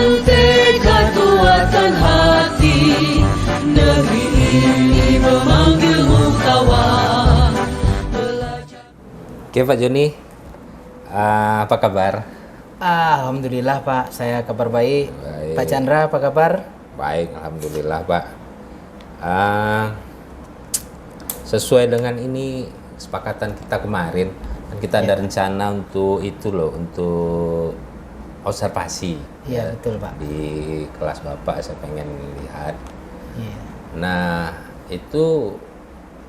Benteng kekuatan hati, negeri ini memanggilmu kawan. Oke Pak Joni, apa kabar? Alhamdulillah Pak, saya kabar baik. Baik. Pak Chandra apa kabar? Baik, alhamdulillah Pak. Sesuai dengan ini kesepakatan kita kemarin, kan kita ada rencana untuk itu loh, untuk observasi. Iya betul Pak. Di kelas Bapak saya pengen lihat. Iya. Nah, itu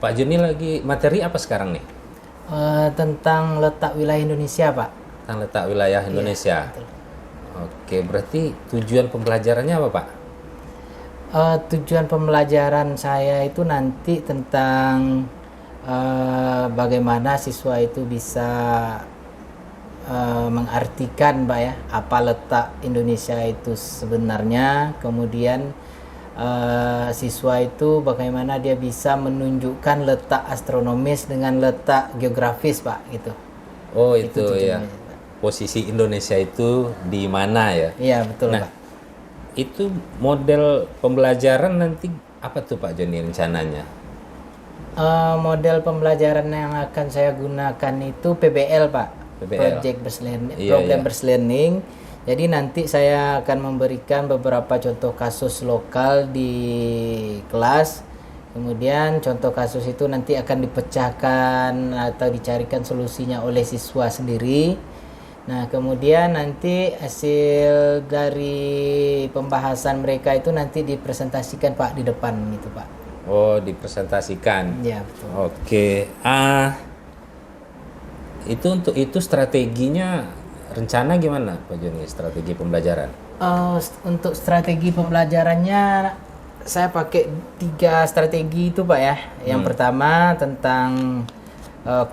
Pak Joni lagi materi apa sekarang nih? Tentang letak wilayah Indonesia Pak. Tentang letak wilayah Indonesia. Betul. Oke, berarti tujuan pembelajarannya apa Pak? Tujuan pembelajaran saya itu nanti tentang bagaimana siswa itu bisa mengartikan Pak ya, apa letak Indonesia itu sebenarnya, kemudian siswa itu bagaimana dia bisa menunjukkan letak astronomis dengan letak geografis Pak gitu. Oh itu ya, tujuannya, Pak. posisi Indonesia itu di mana ya? Iya betul Nah, Pak. itu model pembelajaran nanti apa tuh Pak Joni rencananya? Model pembelajaran yang akan saya gunakan itu PBL Pak, PBL. Project Based Learning, Iya, Problem iya. Based Learning. Jadi nanti saya akan memberikan beberapa contoh kasus lokal di kelas. Kemudian contoh kasus itu nanti akan dipecahkan atau dicarikan solusinya oleh siswa sendiri. Nah, kemudian nanti hasil dari pembahasan mereka itu nanti dipresentasikan Pak di depan gitu Pak. Oh dipresentasikan. Ya betul. Oke, itu strateginya rencana gimana Pak Joni, strategi pembelajaran? Untuk strategi pembelajarannya saya pakai 3 strategi itu Pak ya. Yang pertama tentang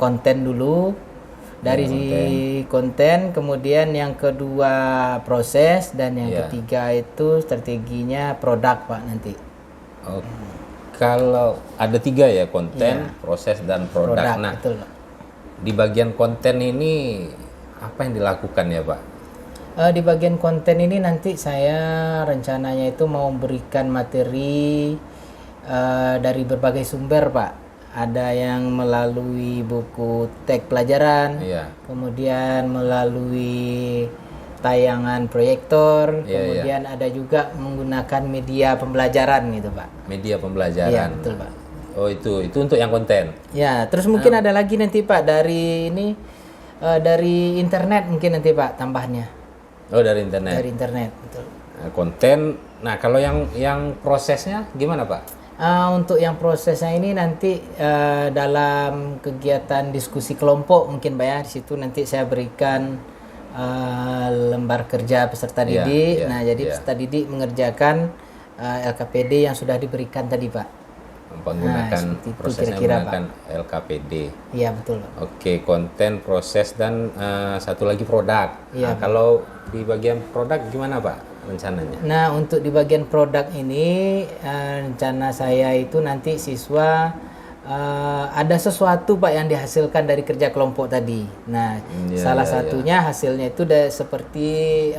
konten dulu, dari konten, kemudian yang kedua proses, dan yang Iya. ketiga itu strateginya produk Pak nanti. Oh, kalau ada 3 ya, konten, proses, dan produk. Nah, betul Pak. di bagian konten ini apa yang dilakukan ya Pak? Di bagian konten ini nanti saya rencananya itu mau berikan materi dari berbagai sumber Pak. Ada yang melalui buku teks pelajaran, Iya. kemudian melalui tayangan proyektor, Iya, kemudian ada juga menggunakan media pembelajaran gitu Pak. Media pembelajaran. Iya betul Pak. Oh itu untuk yang konten. Ya, terus mungkin ada lagi nanti Pak dari ini dari internet mungkin nanti Pak tambahnya. Oh dari internet. Dari internet, betul. Nah, konten. Nah kalau yang prosesnya gimana Pak? Untuk yang prosesnya ini nanti dalam kegiatan diskusi kelompok mungkin Pak ya, di situ nanti saya berikan lembar kerja peserta Iya, didik. iya, Nah, jadi iya. peserta didik mengerjakan LKPD yang sudah diberikan tadi Pak. Menggunakan seperti itu prosesnya kira-kira, menggunakan LKPD. Iya betul Pak. Oke, konten, proses, dan satu lagi produk. Iya, Nah, kalau di bagian produk gimana Pak rencananya? Nah, untuk di bagian produk ini rencana saya itu nanti siswa ada sesuatu Pak yang dihasilkan dari kerja kelompok tadi. Nah, Iya, salah iya, satunya hasilnya itu seperti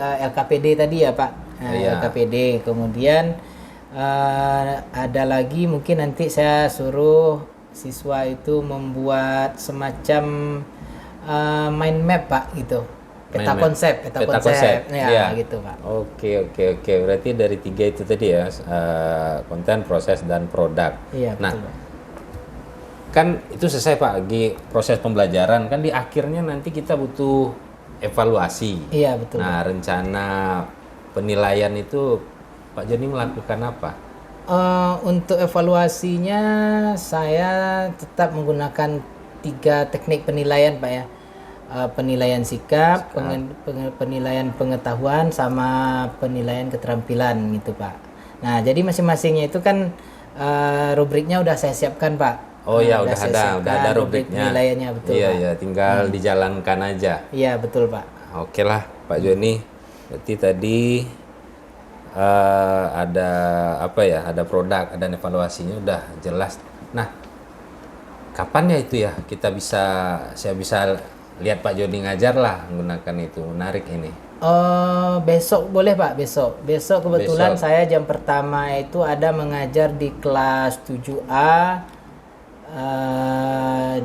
LKPD tadi ya Pak. Iya. LKPD. Kemudian ada lagi mungkin nanti saya suruh siswa itu membuat semacam mind map Pak gitu. Peta Mind map. konsep, Peta konsep. Ya, Iya. gitu Pak. Oke. Berarti dari 3 itu tadi ya, konten, proses, dan produk. Iya, Nah, betul Pak. kan itu selesai Pak, di proses pembelajaran. Kan di akhirnya nanti kita butuh evaluasi. Iya, betul. Nah, rencana penilaian itu Pak Joni melakukan apa? Untuk evaluasinya saya tetap menggunakan 3 teknik penilaian Pak ya. Penilaian sikap, penilaian pengetahuan, sama penilaian keterampilan gitu Pak. Nah, jadi masing-masingnya itu kan rubriknya udah saya siapkan Pak. Oh ya, udah saya ada siapkan rubriknya. penilaiannya, betul Iya Pak. ya, tinggal dijalankan aja. Iya betul Pak. Oke lah Pak Joni. Berarti tadi ada apa ya? Ada produk, ada evaluasinya udah jelas. Nah, kapan ya itu ya saya bisa lihat Pak Joni ngajar lah menggunakan itu, menarik ini. Besok boleh Pak, besok. Besok kebetulan Besok. saya jam pertama itu ada mengajar di kelas 7A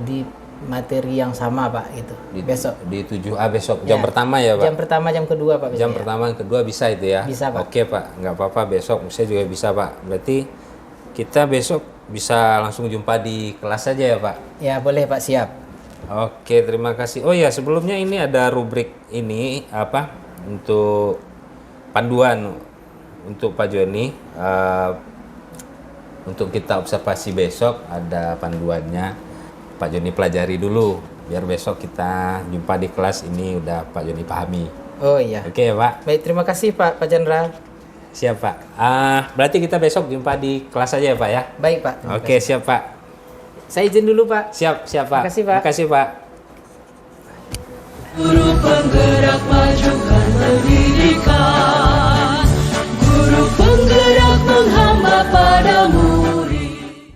di materi yang sama Pak itu. Besok. Di 7A besok jam Ya. pertama ya Pak. Jam pertama, jam kedua Pak besok. Jam ya. pertama, yang kedua bisa itu ya? Bisa, Pak. Oke Pak, nggak apa-apa, besok saya juga bisa Pak. Berarti kita besok bisa langsung jumpa di kelas saja ya Pak? Ya boleh Pak, siap. Oke, terima kasih. Oh ya, sebelumnya ini ada rubrik ini apa untuk panduan untuk Pak Joni. Untuk kita observasi besok ada panduannya. Pak Joni pelajari dulu biar besok kita jumpa di kelas ini udah Pak Joni pahami. Oh iya. Oke ya Pak? Baik, terima kasih Pak Chandra. Siap Pak. Berarti kita besok jumpa di kelas aja ya Pak ya? Baik Pak. terima Oke, siap Pak. kasih. Saya izin dulu Pak. Siap Pak. Makasih, Pak. Makasih Pak. Guru penggerak majukan pendidikan, guru penggerak menghamba pada murid.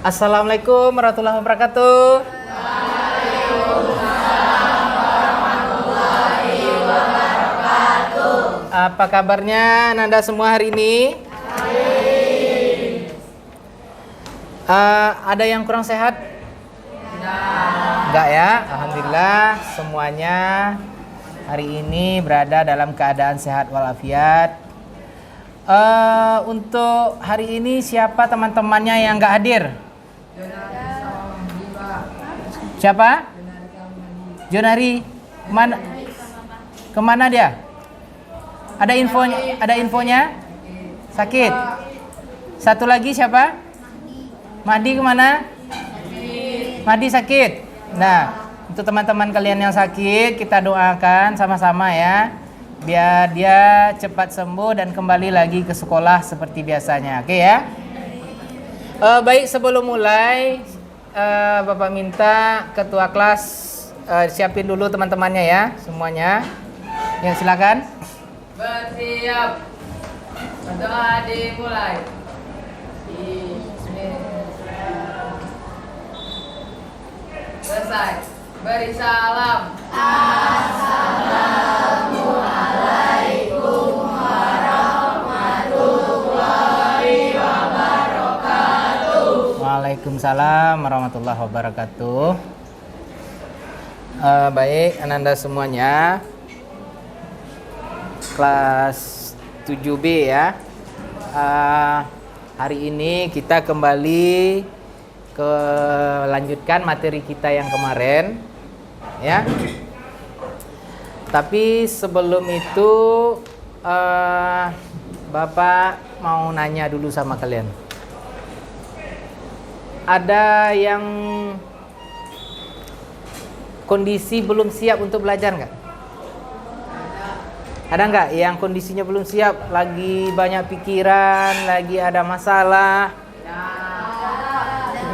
Assalamualaikum warahmatullahi wabarakatuh. Apa kabarnya Nanda semua hari ini? Ada yang kurang sehat? Enggak ya, alhamdulillah semuanya hari ini berada dalam keadaan sehat walafiat. Untuk hari ini siapa teman-temannya yang enggak hadir? Siapa? Jonari. Kemana dia? Ada infonya? Sakit. Satu lagi siapa? Mahdi kemana? Mahdi sakit. Nah, untuk teman-teman kalian yang sakit, kita doakan sama-sama ya, biar dia cepat sembuh dan kembali lagi ke sekolah seperti biasanya. Oke ya? Baik, sebelum mulai, Bapak minta ketua kelas siapin dulu teman-temannya ya, semuanya. Ya, silakan. Bersiap. Berdoa dimulai. Selesai. Beri salam. Waalaikumsalam warahmatullahi wabarakatuh. Baik, Ananda semuanya. Kelas 7B ya. Hari ini kita kembali ke lanjutkan materi kita yang kemarin ya. Tapi sebelum itu Bapak mau nanya dulu sama kalian. Ada yang kondisi belum siap untuk belajar nggak? Ada nggak yang kondisinya belum siap? Lagi banyak pikiran, lagi ada masalah?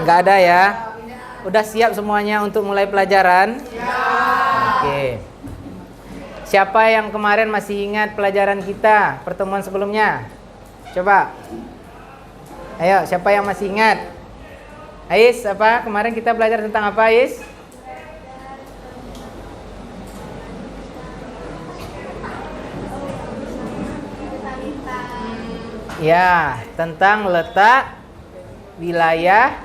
Nggak ada ya? Udah siap semuanya untuk mulai pelajaran? Oke. Siapa yang kemarin masih ingat pelajaran kita, pertemuan sebelumnya? Coba. Ayo, siapa yang masih ingat? Ais, apa? Kemarin kita belajar tentang apa, Ais? Ya, tentang letak wilayah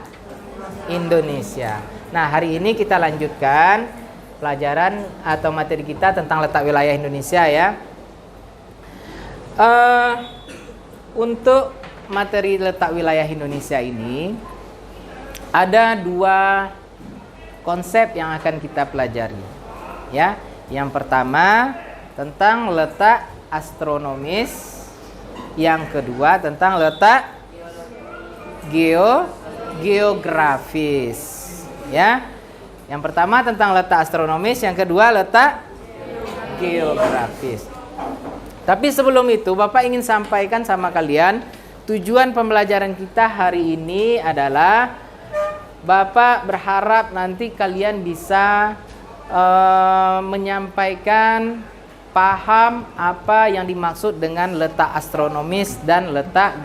Indonesia. Nah, hari ini kita lanjutkan pelajaran atau materi kita tentang letak wilayah Indonesia ya. Untuk materi letak wilayah Indonesia ini ada dua konsep yang akan kita pelajari ya. Yang pertama tentang letak astronomis, yang kedua tentang letak geografis ya. Yang pertama tentang letak astronomis, yang kedua letak geografis. Tapi sebelum itu Bapak ingin sampaikan sama kalian, tujuan pembelajaran kita hari ini adalah Bapak berharap nanti kalian bisa menyampaikan paham apa yang dimaksud dengan letak astronomis dan letak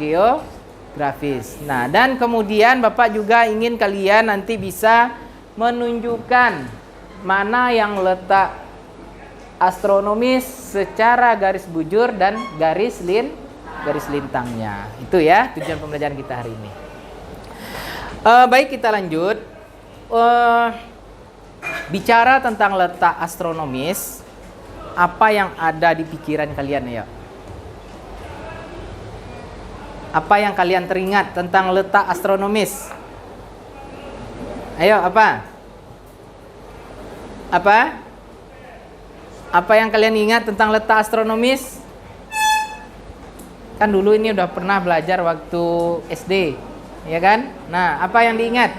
grafis. Nah, dan kemudian Bapak juga ingin kalian nanti bisa menunjukkan mana yang letak astronomis secara garis bujur dan garis lintangnya. Itu ya tujuan pembelajaran kita hari ini. Baik, kita lanjut. Bicara tentang letak astronomis, apa yang ada di pikiran kalian ya? Apa yang kalian teringat tentang letak astronomis? Ayo, apa? Apa? Apa yang kalian ingat tentang letak astronomis? Kan dulu ini udah pernah belajar waktu SD, ya kan? Nah, apa yang diingat?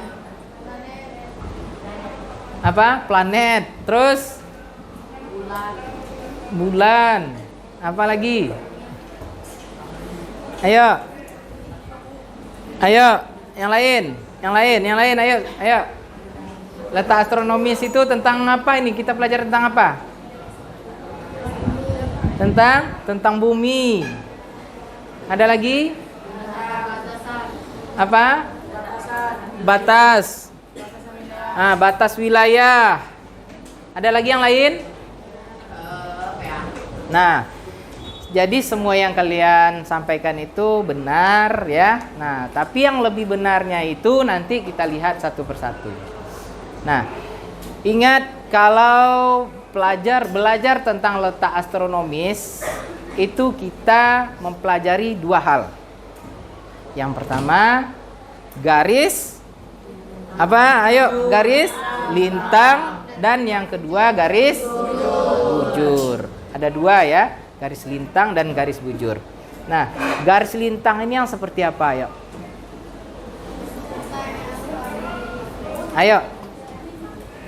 Apa? Planet. Terus? Bulan. Apa lagi? Ayo. Ayo, yang lain, ayo. Letak astronomis itu tentang apa ini? Kita belajar tentang apa? Tentang bumi. Ada lagi? Apa? Batas. Batas wilayah. Ada lagi yang lain? Nah, jadi semua yang kalian sampaikan itu benar ya. Nah, tapi yang lebih benarnya itu nanti kita lihat satu persatu. Nah, ingat kalau belajar tentang letak astronomis itu kita mempelajari dua hal. Yang pertama, garis apa? Ayo, garis lintang, dan yang kedua garis bujur. Ada dua ya. Garis lintang dan garis bujur. Nah, garis lintang ini yang seperti apa? Ayo.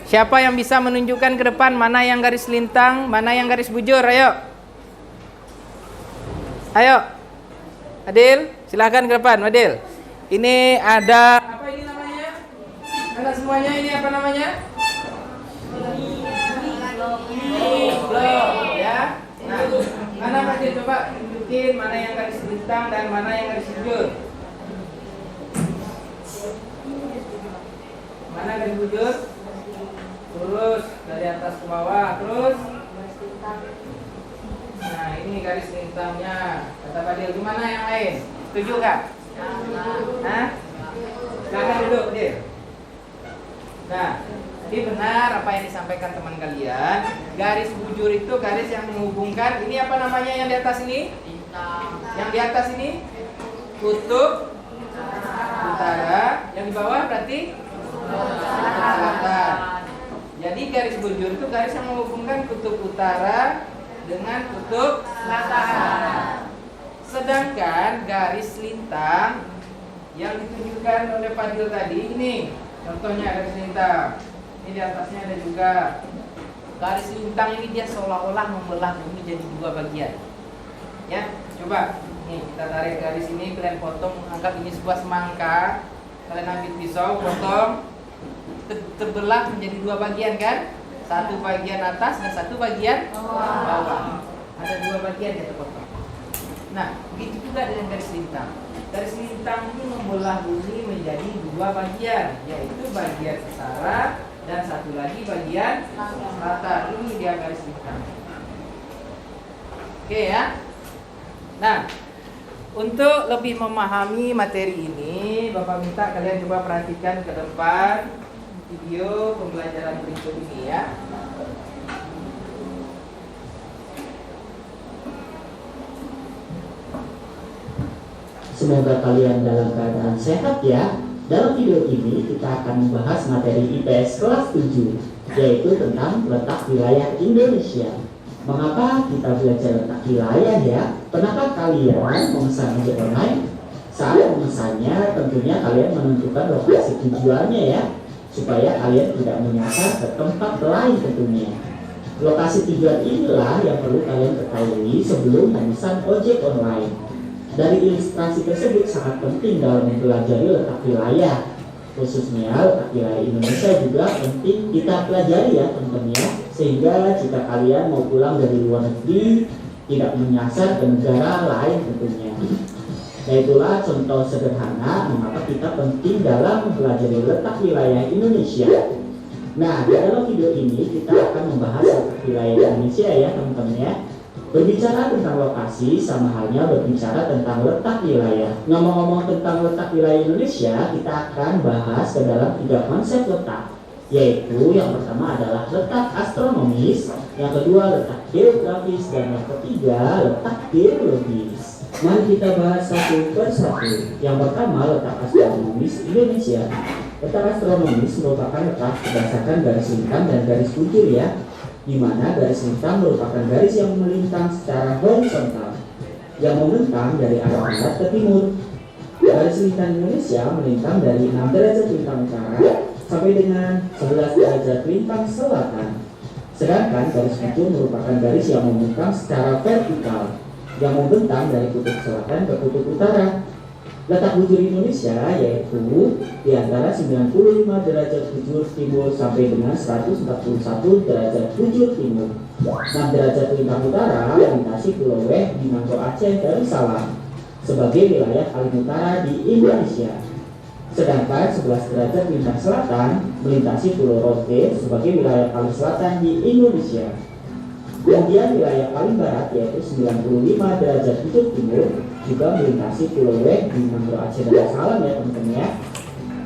Siapa yang bisa menunjukkan ke depan mana yang garis lintang, mana yang garis bujur? Ayo. Adil, silahkan ke depan, Adil. Ini ada apa ini namanya? Ada semuanya ini apa namanya? Ya. Nah, mana Pak Jil, coba tunjukin mana yang garis lintang dan mana yang garis bujur. Mana garis bujur? Terus dari atas ke bawah, terus. Nah, ini garis lintangnya. Kata Pak Jil, gimana yang lain? Setuju nggak? Hah? Silakan duduk, Jil. Nah, jadi benar apa yang disampaikan teman kalian. Garis bujur itu garis yang menghubungkan. Ini apa namanya yang di atas ini? Yang di atas ini? Kutub utara. Yang di bawah berarti selatan. Jadi garis bujur itu garis yang menghubungkan kutub utara dengan kutub selatan. Sedangkan garis lintang yang ditunjukkan oleh Fadil tadi ini, contohnya garis lintang. Ini di atasnya ada juga. Garis lintang ini dia seolah-olah membelah bumi jadi dua bagian. Ya, coba. Nih, kita tarik garis ini, kalian potong, anggap ini sebuah semangka. Kalian ambil pisau, potong. Terbelah menjadi dua bagian kan? Satu bagian atas dan satu bagian bawah. Ada dua bagian yang terpotong. Nah, begitu juga dengan garis lintang. Garis lintang ini membelah bumi menjadi dua bagian, yaitu bagian utara dan satu lagi bagian selatan. Ini dia garis lintang. Oke ya. Nah, untuk lebih memahami materi ini, Bapak minta kalian coba perhatikan ke depan video pembelajaran berikut ini ya. Semoga kalian dalam keadaan sehat ya. Dalam video ini kita akan membahas materi IPS kelas 7, yaitu tentang letak wilayah Indonesia. Mengapa kita belajar letak wilayah ya? Pernahkah kalian memesan ojek online? Saat memesannya tentunya kalian menentukan lokasi tujuannya ya, supaya kalian tidak menyasar ke tempat lain tentunya. Lokasi tujuan inilah yang perlu kalian ketahui sebelum memesan ojek online. Dari ilustrasi tersebut sangat penting dalam mempelajari letak wilayah, khususnya letak wilayah Indonesia juga penting kita pelajari ya teman-teman ya, sehingga jika kalian mau pulang dari luar negeri tidak menyasar ke negara lain tentunya. Itulah contoh sederhana mengapa kita penting dalam mempelajari letak wilayah Indonesia. Nah, dalam video ini kita akan membahas letak wilayah Indonesia ya teman-teman ya. Berbicara tentang lokasi sama halnya berbicara tentang letak wilayah. Ngomong-ngomong tentang letak wilayah Indonesia, kita akan bahas ke dalam 3 konsep letak, yaitu yang pertama adalah letak astronomis, yang kedua letak geografis, dan yang ketiga letak geologis. Mari kita bahas satu persatu. Yang pertama, letak astronomis Indonesia. Letak astronomis merupakan letak berdasarkan garis lintang dan garis bujur ya, di mana garis lintang merupakan garis yang melintang secara horizontal yang membentang dari arah barat ke timur. Garis lintang Indonesia melintang dari 6 derajat lintang utara sampai dengan 11 derajat lintang selatan. Sedangkan garis bujur merupakan garis yang membentang secara vertikal yang membentang dari kutub selatan ke kutub utara. Letak bujur Indonesia yaitu di antara 95 derajat bujur timur sampai dengan 141 derajat bujur timur. 6 derajat lintang utara melintasi Pulau Weh di Nangro Aceh Darussalam sebagai wilayah paling utara di Indonesia. Sedangkan 11 derajat lintang selatan melintasi Pulau Rote sebagai wilayah paling selatan di Indonesia. Kemudian wilayah paling barat yaitu 95 derajat bujur timur juga melintasi Pulau Weh di Nangro Aceh Darussalam ya teman-teman ya.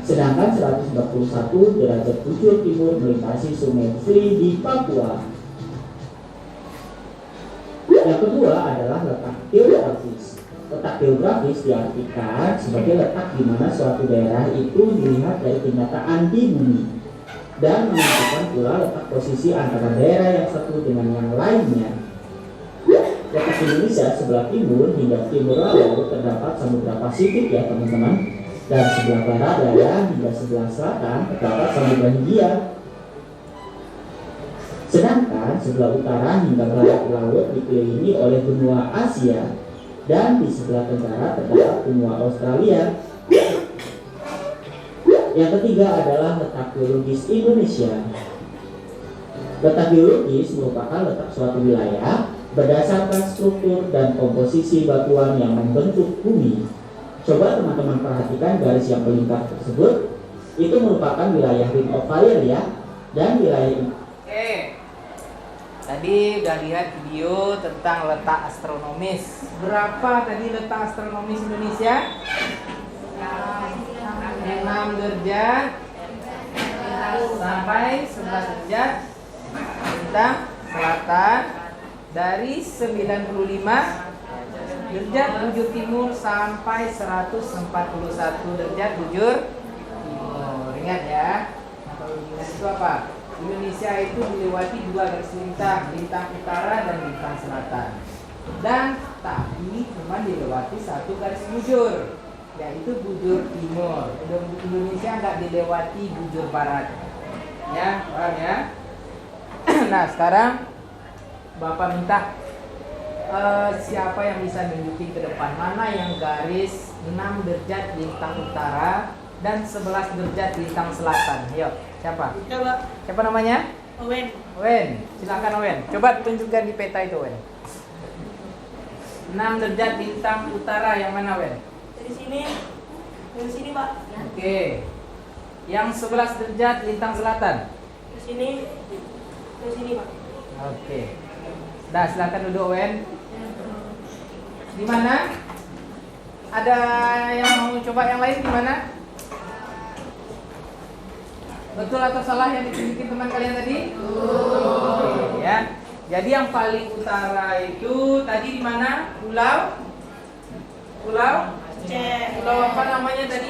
Sedangkan 141 derajat bujur timur melintasi Sungai Fri di Papua. Yang kedua adalah letak geografis. Letak geografis diartikan sebagai letak di mana suatu daerah itu dilihat dari kenyataan di bumi dan menentukan pula letak posisi antara daerah yang satu dengan yang lainnya. Letak Indonesia sebelah timur hingga timur laut terdapat Samudra Pasifik ya teman-teman, dan sebelah barat daya hingga sebelah selatan terdapat Samudra Hindia. Sedangkan sebelah utara hingga barat laut dikelilingi oleh benua Asia dan di sebelah tenggara terdapat benua Australia. Yang ketiga adalah letak geologis Indonesia. Letak geologis merupakan letak suatu wilayah berdasarkan struktur dan komposisi batuan yang membentuk bumi. Coba teman-teman perhatikan garis yang melingkar tersebut. Itu merupakan wilayah ring of fire ya. Dan wilayah Tadi udah lihat video tentang letak astronomis. Berapa tadi letak astronomis Indonesia? 6 derajat sampai 11 derajat lintang selatan, dari 95 derajat bujur timur sampai 141 derajat bujur timur. Ingat ya, kalau ingat itu apa? Indonesia itu dilewati 2 garis lintang, lintang utara dan lintang selatan. Dan tapi cuma dilewati 1 garis bujur, yaitu bujur timur. Indonesia nggak dilewati bujur barat. Ya, paham ya? Nah, sekarang Bapak minta siapa yang bisa nunjukin ke depan mana yang garis 6 derajat lintang utara dan 11 derajat lintang selatan. Yuk, siapa? Coba. Siapa namanya? Owen. Owen, silakan Owen. Coba tunjukkan di peta itu, Owen. 6 derajat lintang utara yang mana, Owen? Dari sini Pak. Oke. Yang 11 derajat lintang selatan. Dari sini Pak. Oke. Nah, silakan duduk, Owen. Di mana? Ada yang mau coba yang lain di mana? Betul atau salah yang ditunjukin teman kalian tadi? Oke, ya. Jadi yang paling utara itu tadi di mana? Pulau apa namanya tadi?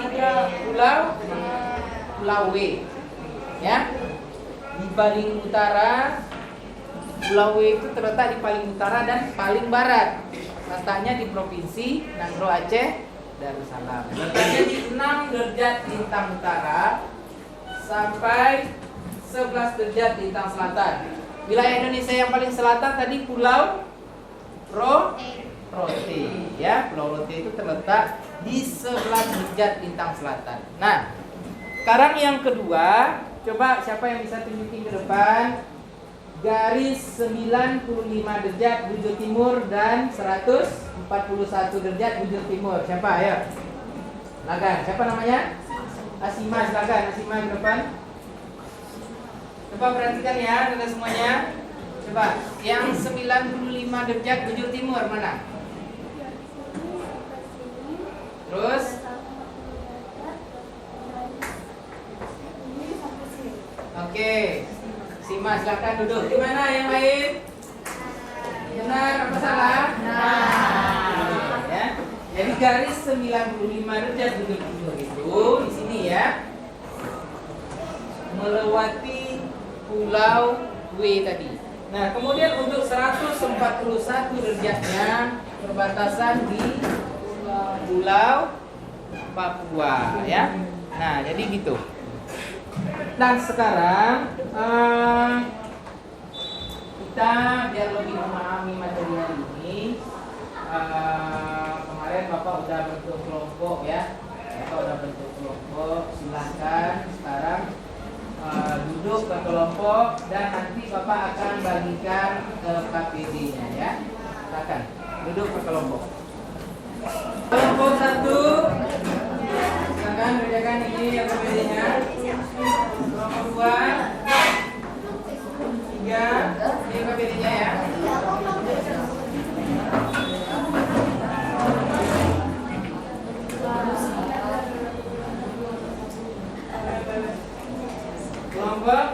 Pulau W. Ya. Di paling utara, Pulau W itu terletak di paling utara dan paling barat. Letaknya di provinsi Nangro Aceh Darussalam. Letaknya di 6 derajat lintang utara sampai 11 derajat lintang selatan. Wilayah Indonesia yang paling selatan tadi Pulau Rote, ya. Pulau Rote itu terletak di 11 derajat lintang selatan. Nah, sekarang yang kedua, coba siapa yang bisa tunjukin ke depan garis 95 derajat bujur timur dan 141 derajat bujur timur. Siapa? Ayo. Silakan. Siapa namanya? Asima, silakan. Asima ke depan. Coba perhatikan ya, kita semuanya. Coba, yang 95 derajat bujur timur mana? Terus? Oke. Sima, silakan duduk. Di mana yang lain? Benar, apa salah? Nah. Ya. Jadi garis 95 derajat bujur timur itu di sini ya. Melewati pulau W tadi. Nah, kemudian untuk 141 derajatnya perbatasan di Pulau Papua ya. Nah, jadi gitu. Dan sekarang kita biar lebih memahami materi hari ini, kemarin Bapak udah bentuk kelompok ya. Bapak udah bentuk kelompok. Silahkan sekarang duduk ke kelompok dan nanti Bapak akan bagikan ke KPD-nya ya. Silakan duduk ke kelompok. Kelompok 1, silakan kerjakan ini yang KPD-nya. Kelompok 2, 3, ini KPD-nya ya. Kelompok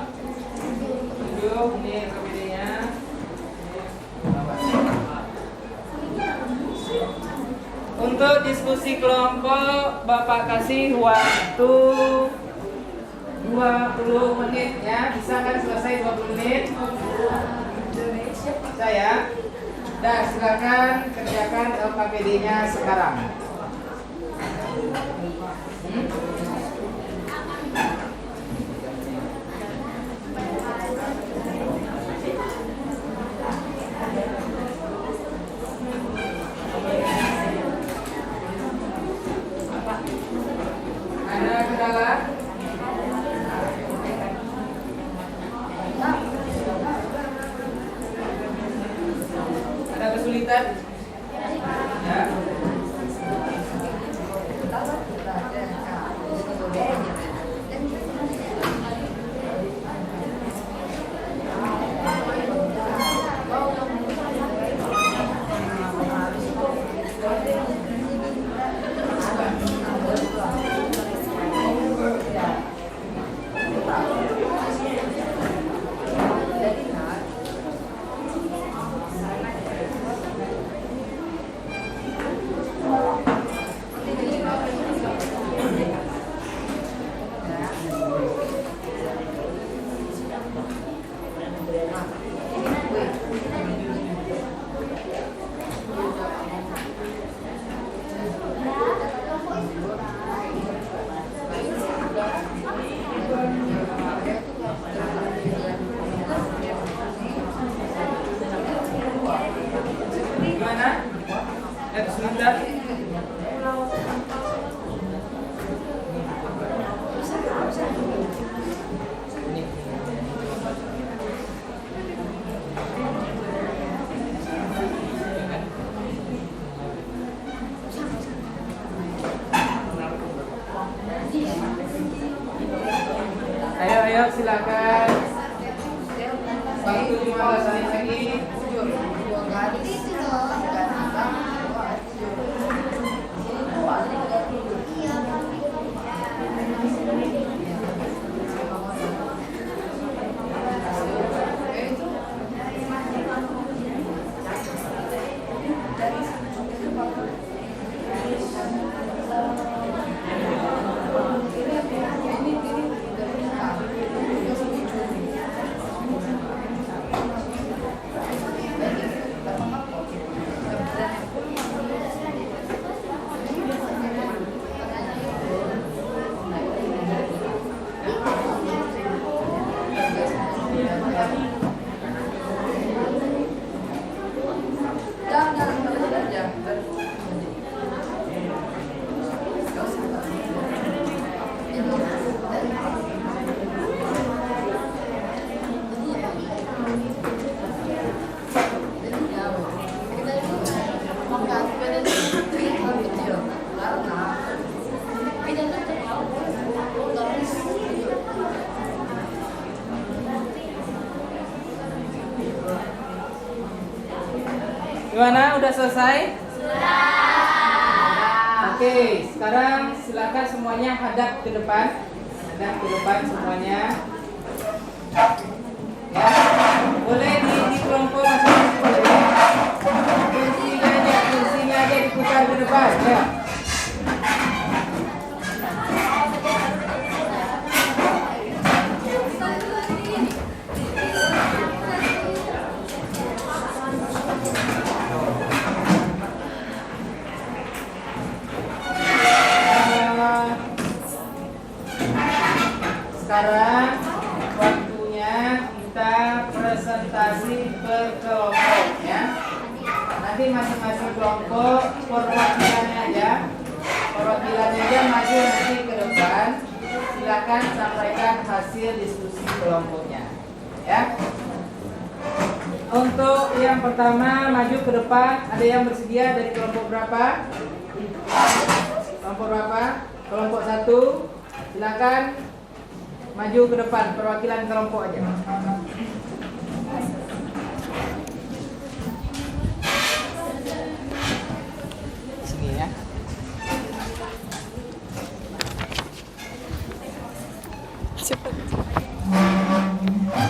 7, ini KPD-nya. Untuk diskusi kelompok Bapak kasih waktu 20 menit ya. Bisa kan selesai 20 menit? Bisa ya. Dah, silakan kerjakan LKPD-nya sekarang. Ada kendala? Ada kesulitan? Ya. Gimana? Lihat sebentar. Ayo silakan. Waktu 15 menit lagi. Gimana? Udah selesai? Sudah. Oke, sekarang silakan semuanya hadap ke depan. Hadap ke depan semuanya. Ya, boleh di kelompok masing-masing boleh. Kursinya aja diputar ke depan. Ya. Sekarang waktunya kita presentasi per kelompok ya. Nanti masing-masing kelompok perwakilannya aja. Perwakilannya aja maju nanti ke depan. Silakan sampaikan hasil diskusi kelompoknya. Ya. Untuk yang pertama maju ke depan. Ada yang bersedia dari kelompok berapa? Kelompok berapa? Kelompok 1. Silakan maju ke depan, perwakilan kelompok aja. Sini ya.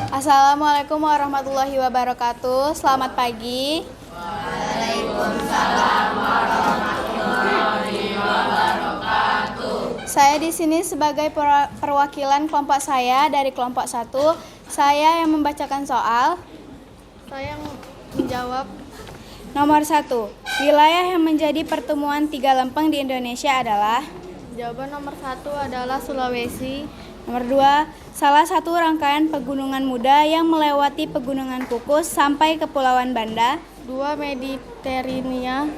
Assalamualaikum warahmatullahi wabarakatuh. Selamat pagi. Saya di sini sebagai perwakilan kelompok saya dari kelompok 1. Saya yang membacakan soal. Saya yang menjawab. Nomor 1. Wilayah yang menjadi pertemuan 3 lempeng di Indonesia adalah? Jawaban nomor 1 adalah Sulawesi. Nomor 2. Salah satu rangkaian pegunungan muda yang melewati pegunungan Kukus sampai Kepulauan Banda. 2. Mediterania.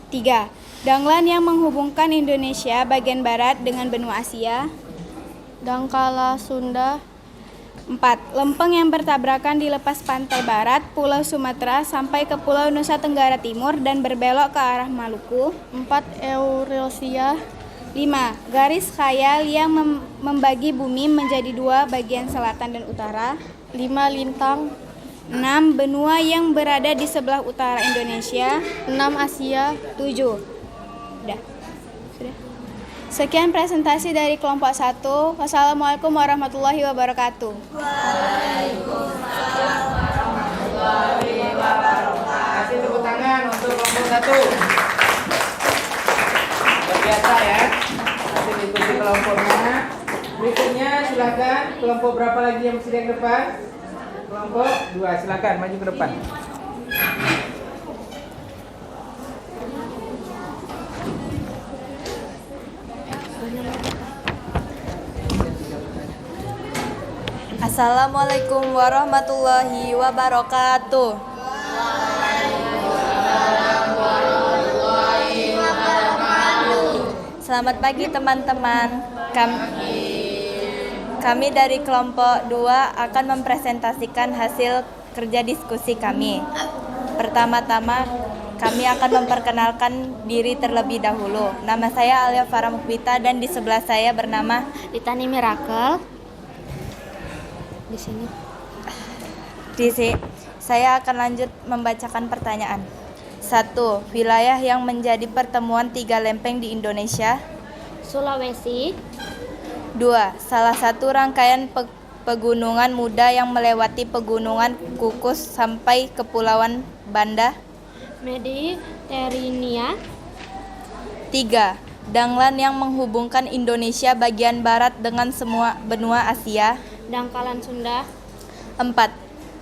3. Danglan yang menghubungkan Indonesia bagian barat dengan benua Asia. Dangkala Sunda. 4. Lempeng yang bertabrakan di lepas pantai barat Pulau Sumatera sampai ke Pulau Nusa Tenggara Timur dan berbelok ke arah Maluku. 4. Eurasia. 5. Garis khayal yang membagi bumi menjadi 2 bagian selatan dan utara. 5. Lintang. 6. Benua yang berada di sebelah utara Indonesia. 6. Asia. 7. Sudah. Sekian presentasi dari kelompok 1. Wassalamualaikum warahmatullahi wabarakatuh. Waalaikumsalam warahmatullahi wabarakatuh. Kasih tepuk tangan untuk kelompok 1. Luar biasa ya. Hasil diskusi kelompoknya. Berikutnya silakan kelompok berapa lagi yang bersedia ke depan? Kelompok 2 silakan maju ke depan. Assalamualaikum warahmatullahi wabarakatuh. Selamat pagi teman-teman. Kami dari kelompok 2 akan mempresentasikan hasil kerja diskusi kami. Pertama-tama kami akan memperkenalkan diri terlebih dahulu. Nama saya Alia Farah Mukbita dan di sebelah saya bernama Litani Miracle. Di sini saya akan lanjut membacakan pertanyaan. 1. Wilayah yang menjadi pertemuan 3 lempeng di Indonesia. Sulawesi. 2. Salah satu rangkaian pegunungan muda yang melewati pegunungan Kukus sampai Kepulauan Banda. Mediterania. 3. Danglan yang menghubungkan Indonesia bagian barat dengan semua benua Asia. Dangkalan Sunda. 4.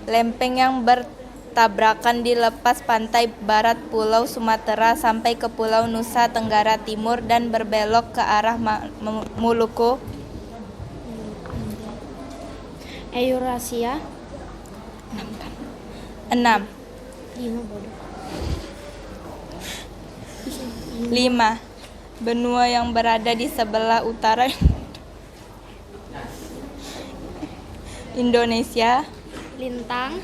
Lempeng yang bertabrakan di lepas pantai barat Pulau Sumatera sampai ke Pulau Nusa Tenggara Timur dan berbelok ke arah Maluku. Eurasia. 6. 5. Benua yang berada di sebelah utara Indonesia. Lintang.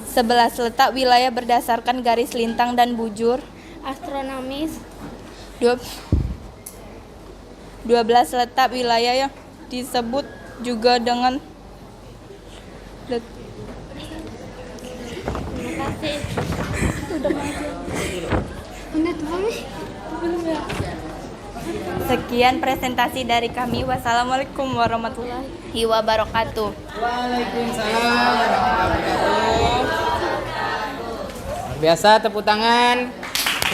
11. Letak wilayah berdasarkan garis lintang dan bujur. Astronomis. 12. Letak wilayah yang disebut juga dengan Terima kasih. Sekian presentasi dari kami. Wassalamualaikum warahmatullahi wabarakatuh. Waalaikumsalam warahmatullahi wabarakatuh. Biasa tepuk tangan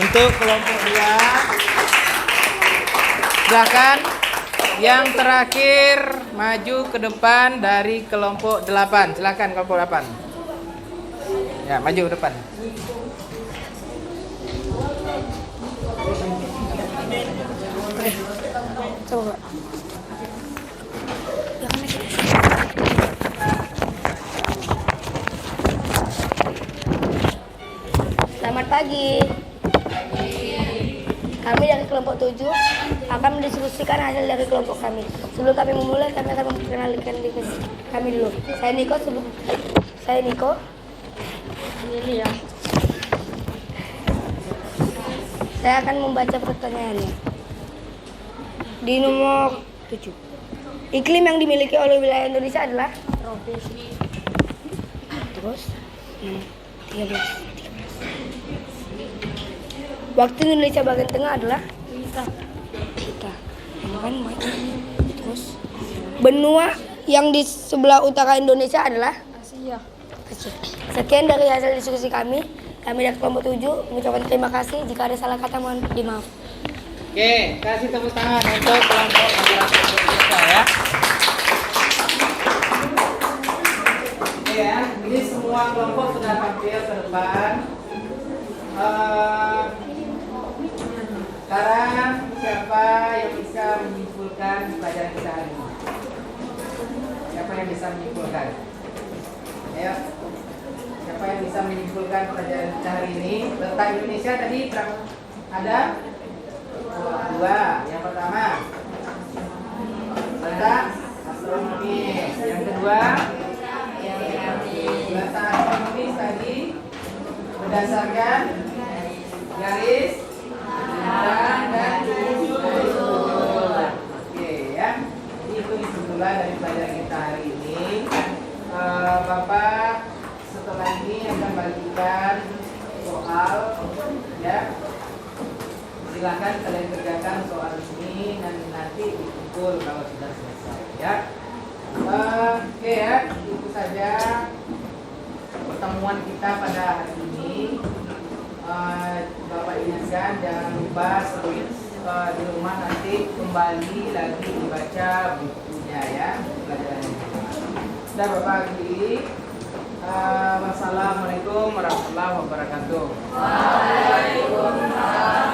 untuk kelompok 2. Silakan yang terakhir maju ke depan dari kelompok 8. Silakan kelompok 8. Ya, maju ke depan. Coba. Selamat pagi. Kami dari kelompok 7 akan mendiskusikan hasil dari kelompok kami. Sebelum kami memulai, kami akan memperkenalkan diri kami dulu. Saya Niko. Ini ya. Saya akan membaca pertanyaannya. Di nomor 7. Iklim yang dimiliki oleh wilayah Indonesia adalah tropis. Terus 13. Waktu Indonesia bagian tengah adalah kita. Terus benua yang di sebelah utara Indonesia adalah Asia. Sekian dari hasil diskusi kami. Kami dari kelompok 7 mengucapkan terima kasih. Jika ada salah kata mohon dimaaf. Oke, kasih tepuk tangan untuk kelompok kita ya. Oke ya, ini semua kelompok sudah tampil ke depan. Sekarang siapa yang bisa menyimpulkan pelajaran kita hari ini? Siapa yang bisa menyimpulkan? Ayo. Siapa yang bisa menyimpulkan pelajaran kita hari ini? Letak Indonesia tadi berapa? Ada? 2. Yang pertama letak astronomis. Yang kedua letak astronomis tadi berdasarkan garis bintang dan bulan. Oke ya, itu kesimpulan dari pelajaran kita hari ini. Bapak setelah ini akan bagikan soal ya. Silakan kalian kerjakan soal ini dan nanti dikumpul kalau sudah selesai ya. Oke ya, itu saja pertemuan kita pada hari ini. Bapak ingatkan jangan lupa di rumah nanti kembali lagi dibaca bukunya ya, pelajaran ini. Sudah Bapak akhiri. Wassalamualaikum warahmatullahi wabarakatuh. Waalaikumsalam.